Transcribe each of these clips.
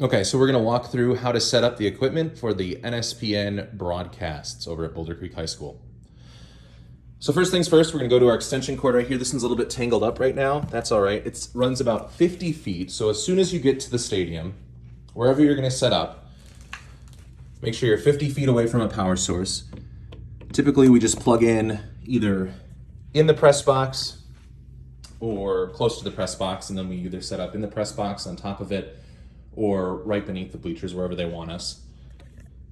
Okay, so we're gonna walk through how to set up the equipment for the NSPN broadcasts over at Boulder Creek High School. So first things first, we're gonna go to our extension cord right here. This one's a little bit tangled up right now. That's all right. It runs about 50 feet. So as soon as you get to the stadium, wherever you're gonna set up, make sure you're 50 feet away from a power source. Typically, we just plug in either in the press box or close to the press box, and then we either set up in the press box on top of it or right beneath the bleachers, wherever they want us,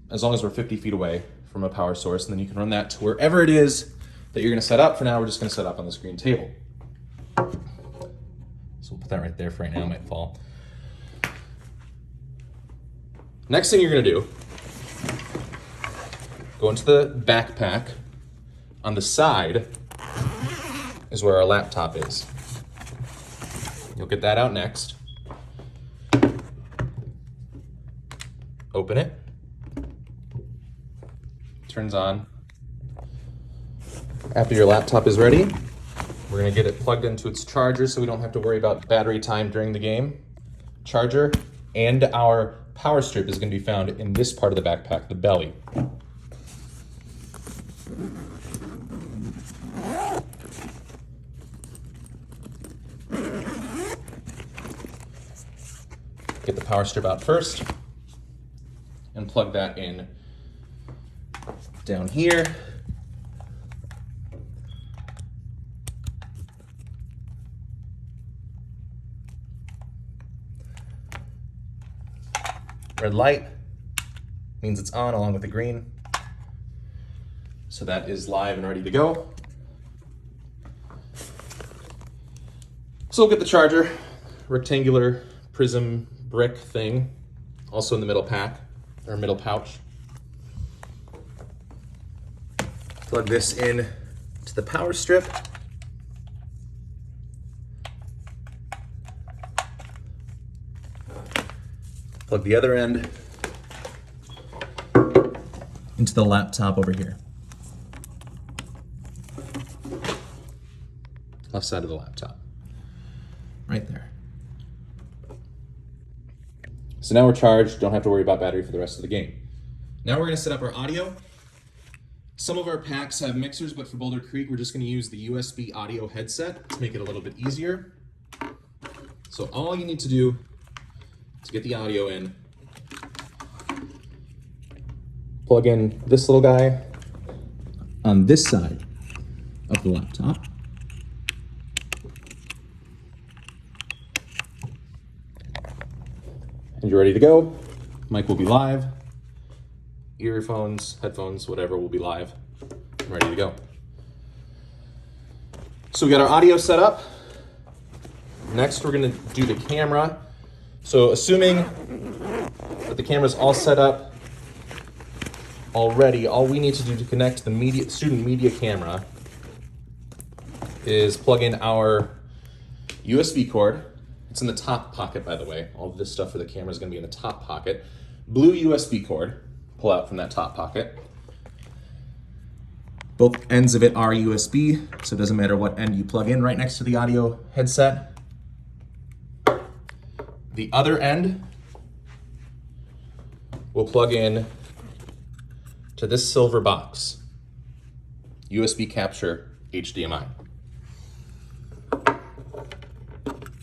as long as we're 50 feet away from a power source. And then you can run that to wherever it is that you're gonna set up. For now, we're just gonna set up on this green table. So we'll put that right there for right now, it might fall. Next thing you're gonna do, go into the backpack. On the side is where our laptop is. You'll get that out next. Open it. Turns on. After your laptop is ready, we're gonna get it plugged into its charger so we don't have to worry about battery time during the game. Charger and our power strip is gonna be found in this part of the backpack, the belly. Get the power strip out first and plug that in down here. Red light means it's on along with the green. So that is live and ready to go. So we'll get the charger, rectangular prism brick thing, also in the middle pack, or middle pouch. Plug this in to the power strip. Plug the other end into the laptop over here. Left side of the laptop. Right there. So now we're charged, don't have to worry about battery for the rest of the game. Now we're gonna set up our audio. Some of our packs have mixers, but for Boulder Creek, we're just gonna use the USB audio headset to make it a little bit easier. So all you need to do to get the audio in, plug in this little guy on this side of the laptop. And you're ready to go. Mic will be live. Earphones, headphones, whatever will be live. I'm ready to go. So we got our audio set up. Next, we're gonna do the camera. So assuming that the camera's all set up already, all we need to do to connect the student media camera is plug in our USB cord. It's in the top pocket, by the way. All of this stuff for the camera is gonna be in the top pocket. Blue USB cord, pull out from that top pocket. Both ends of it are USB, so it doesn't matter what end you plug in, right next to the audio headset. The other end will plug in to this silver box, USB capture HDMI.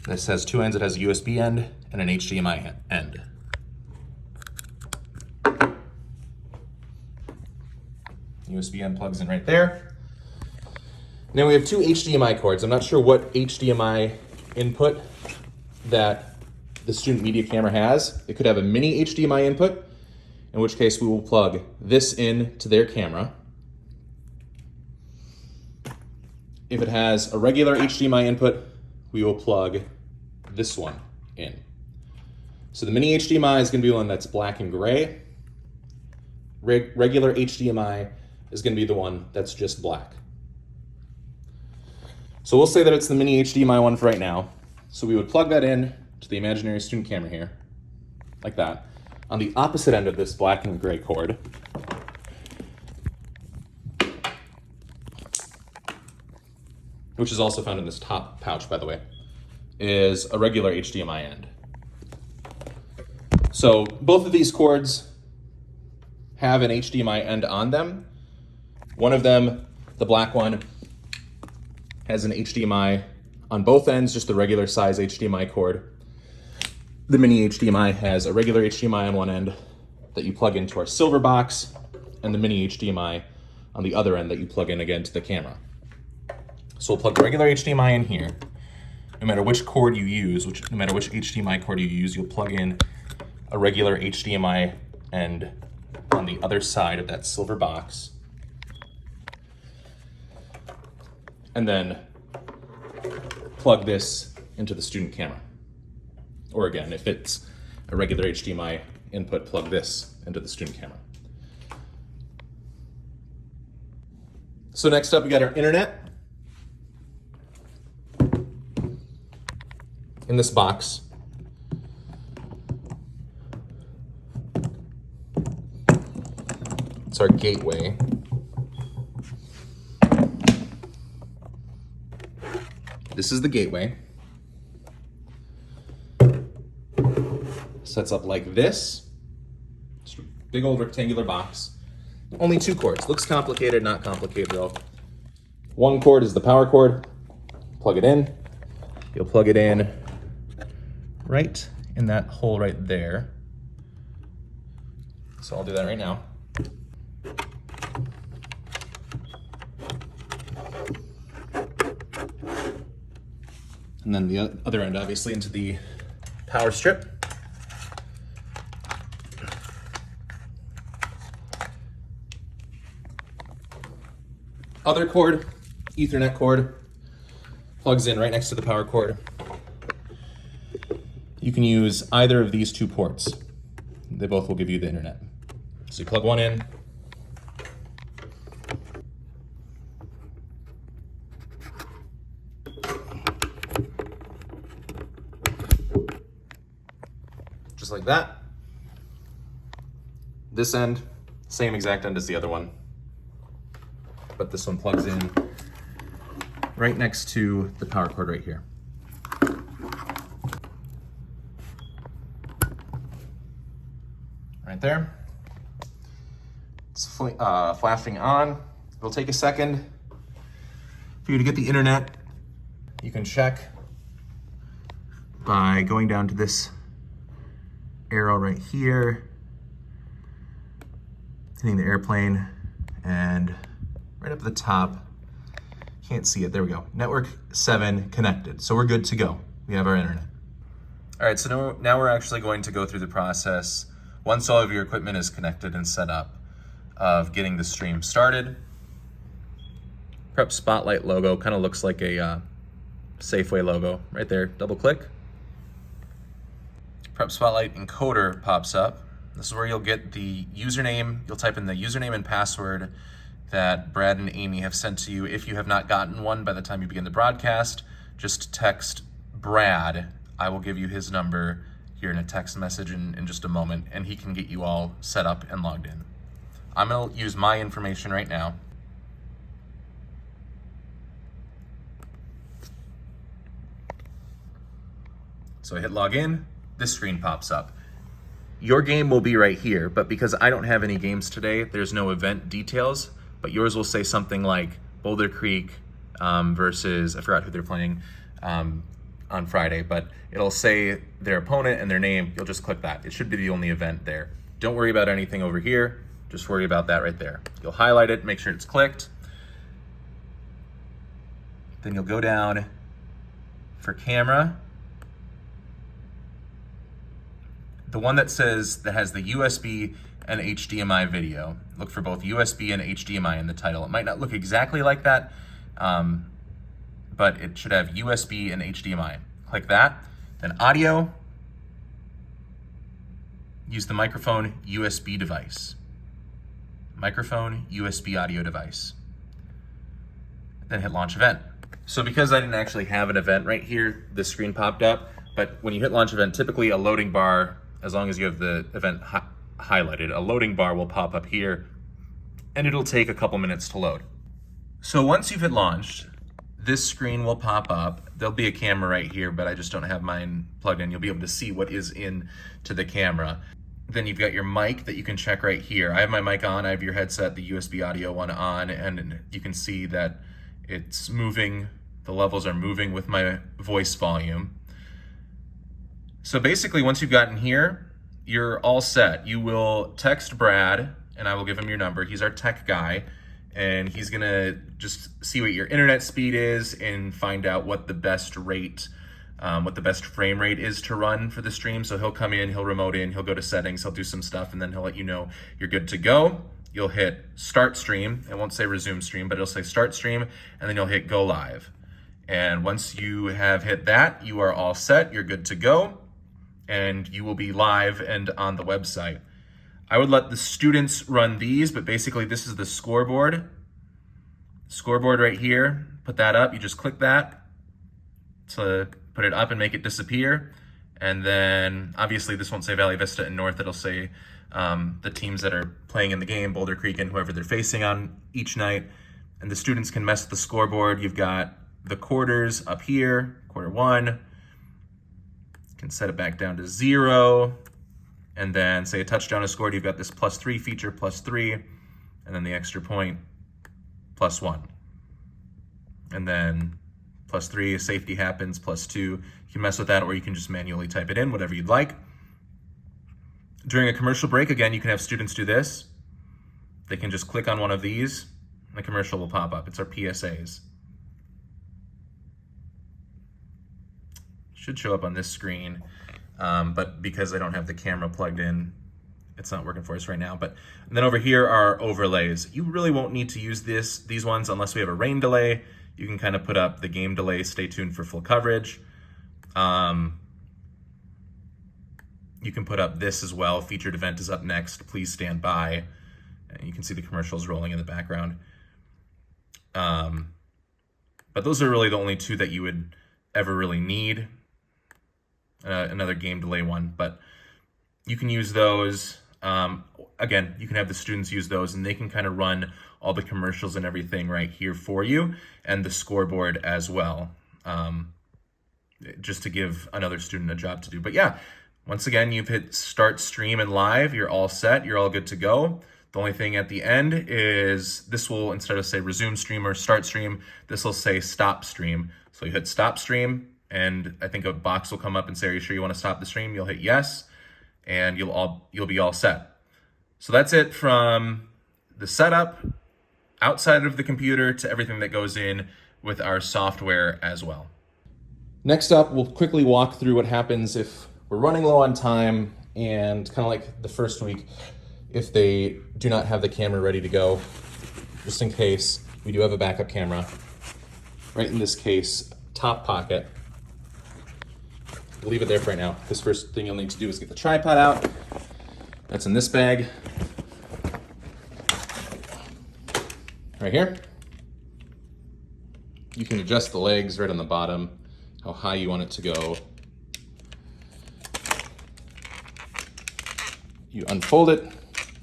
This has two ends. It has a USB end and an HDMI end. USB end plugs in right there. Now we have two HDMI cords. I'm not sure what HDMI input that the student media camera has. It could have a mini HDMI input, in which case we will plug this in to their camera. If it has a regular HDMI input, we will plug this one in. So the mini HDMI is gonna be the one that's black and gray. Regular HDMI is gonna be the one that's just black. So we'll say that it's the mini HDMI one for right now. So we would plug that in to the imaginary student camera here, like that. On the opposite end of this black and gray cord, which is also found in this top pouch, by the way, is a regular HDMI end. So both of these cords have an HDMI end on them. One of them, the black one, has an HDMI on both ends, just the regular size HDMI cord. The mini HDMI has a regular HDMI on one end that you plug into our silver box, and the mini HDMI on the other end that you plug in again to the camera. So we'll plug the regular HDMI in here. No matter which cord you use, no matter which HDMI cord you use, you'll plug in a regular HDMI end on the other side of that silver box. And then plug this into the student camera. Or again, if it's a regular HDMI input, plug this into the student camera. So next up, we got our internet. In this box. It's our gateway. This is the gateway. Sets up like this. Just a big old rectangular box. Only 2 cords. Looks complicated, not complicated though. One cord is the power cord. Plug it in. You'll plug it in right in that hole right there. So I'll do that right now. And then the other end, obviously, into the power strip. Other cord, Ethernet cord, plugs in right next to the power cord. You can use either of these 2 ports. They both will give you the internet. So you plug one in. Just like that. This end, same exact end as the other one. But this one plugs in right next to the power cord right here. Right there. It's flashing on. It'll take a second for you to get the internet. You can check by going down to this arrow right here, hitting the airplane, and right up at the top, can't see it, there we go. Network 7 connected, so we're good to go. We have our internet. All right, so now we're actually going to go through the process, once all of your equipment is connected and set up, of getting the stream started. PrepSpotlight logo kind of looks like a Safeway logo right there. Double click. PrepSpotlight encoder pops up. This is where you'll get the username. You'll type in the username and password that Brad and Amy have sent to you. If you have not gotten one by the time you begin the broadcast, just text Brad. I will give you his number here in a text message in just a moment, and he can get you all set up and logged in. I'm gonna use my information right now. So I hit login, this screen pops up. Your game will be right here, but because I don't have any games today, there's no event details, but yours will say something like Boulder Creek versus, I forgot who they're playing on Friday, but it'll say their opponent and their name. You'll just click that. It should be the only event there. Don't worry about anything over here. Just worry about that right there. You'll highlight it, make sure it's clicked. Then you'll go down for camera. The one that has the USB and HDMI video. Look for both USB and HDMI in the title. It might not look exactly like that, but it should have USB and HDMI. Click that. Then audio. Use the microphone USB device. Microphone USB audio device. Then hit launch event. So because I didn't actually have an event right here, this screen popped up, but when you hit launch event, typically a loading bar, as long as you have the event highlighted, a loading bar will pop up here and it'll take a couple minutes to load. So once you've hit launched, this screen will pop up. There'll be a camera right here, but I just don't have mine plugged in. You'll be able to see what is in to the camera. Then you've got your mic that you can check right here. I have my mic on, I have your headset, the USB audio one on, and you can see that it's moving, the levels are moving with my voice volume. So basically, once you've gotten here, you're all set. You will text Brad, and I will give him your number. He's our tech guy, and he's gonna just see what your internet speed is and find out what the best rate, what the best frame rate is to run for the stream. So he'll come in, he'll remote in, he'll go to settings, he'll do some stuff, and then he'll let you know you're good to go. You'll hit start stream. It won't say resume stream, but it'll say start stream, and then you'll hit go live. And once you have hit that, you are all set, you're good to go, and you will be live and on the website. I would let the students run these, but basically this is the scoreboard. Scoreboard right here, put that up, you just click that to put it up and make it disappear. And then obviously this won't say Valley Vista and North, it'll say the teams that are playing in the game, Boulder Creek and whoever they're facing on each night. And the students can mess with the scoreboard. You've got the quarters up here, quarter one. You can set it back down to 0. And then say a touchdown is scored, you've got this +3 feature, +3, and then the extra point, +1. And then +3, safety happens, +2. You can mess with that, or you can just manually type it in, whatever you'd like. During a commercial break, again, you can have students do this. They can just click on one of these, and the commercial will pop up. It's our PSAs. Should show up on this screen. But because I don't have the camera plugged in, it's not working for us right now. But and then over here are overlays. You really won't need to use these ones unless we have a rain delay. You can kind of put up the game delay, stay tuned for full coverage. You can put up this as well. Featured event is up next. Please stand by. And you can see the commercials rolling in the background. But those are really the only two that you would ever really need. Another game delay one, but you can use those. Again, you can have the students use those, and they can kind of run all the commercials and everything right here for you, and the scoreboard as well, just to give another student a job to do. But yeah, once again, you've hit start stream and live. You're all set. You're all good to go. The only thing at the end is this will, instead of say resume stream or start stream, this will say stop stream. So you hit stop stream, and I think a box will come up and say, are you sure you want to stop the stream? You'll hit yes, and you'll be all set. So that's it from the setup outside of the computer to everything that goes in with our software as well. Next up, we'll quickly walk through what happens if we're running low on time, and kind of like the first week, if they do not have the camera ready to go, just in case, we do have a backup camera. Right in this case, top pocket. Leave it there for right now. This first thing you'll need to do is get the tripod out. That's in this bag. Right here. You can adjust the legs right on the bottom, how high you want it to go. You unfold it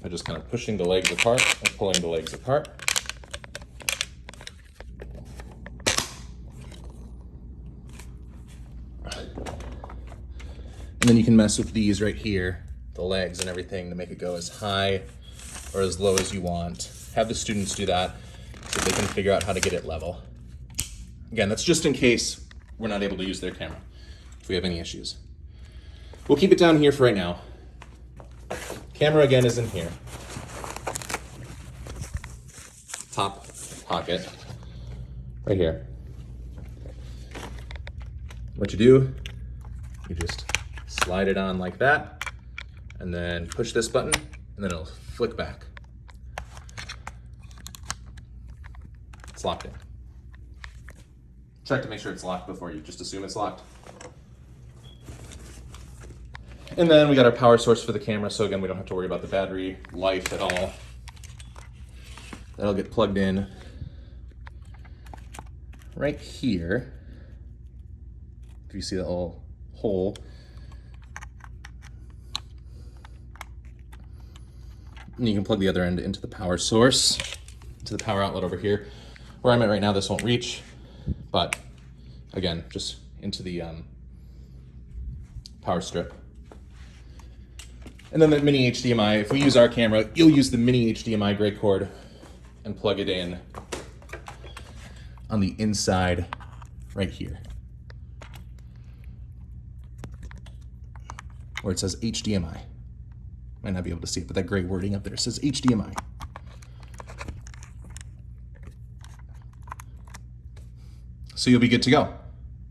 by just kind of pushing the legs apart or pulling the legs apart. And then you can mess with these right here, the legs and everything, to make it go as high or as low as you want. Have the students do that so they can figure out how to get it level. Again, that's just in case we're not able to use their camera, if we have any issues. We'll keep it down here for right now. Camera again is in here. Top pocket, right here. What you do, you just slide it on like that, and then push this button, and then it'll flick back. It's locked in. Check to make sure it's locked before you just assume it's locked. And then we got our power source for the camera, so again, we don't have to worry about the battery life at all. That'll get plugged in right here. If you see that little hole. And you can plug the other end into the power source, to the power outlet over here. Where I'm at right now, this won't reach, But again, just into the power strip. And then the mini HDMI, if we use our camera, you'll use the mini HDMI gray cord and plug it in on the inside right here, where it says HDMI. Might not be able to see it, but that gray wording up there says HDMI. So you'll be good to go.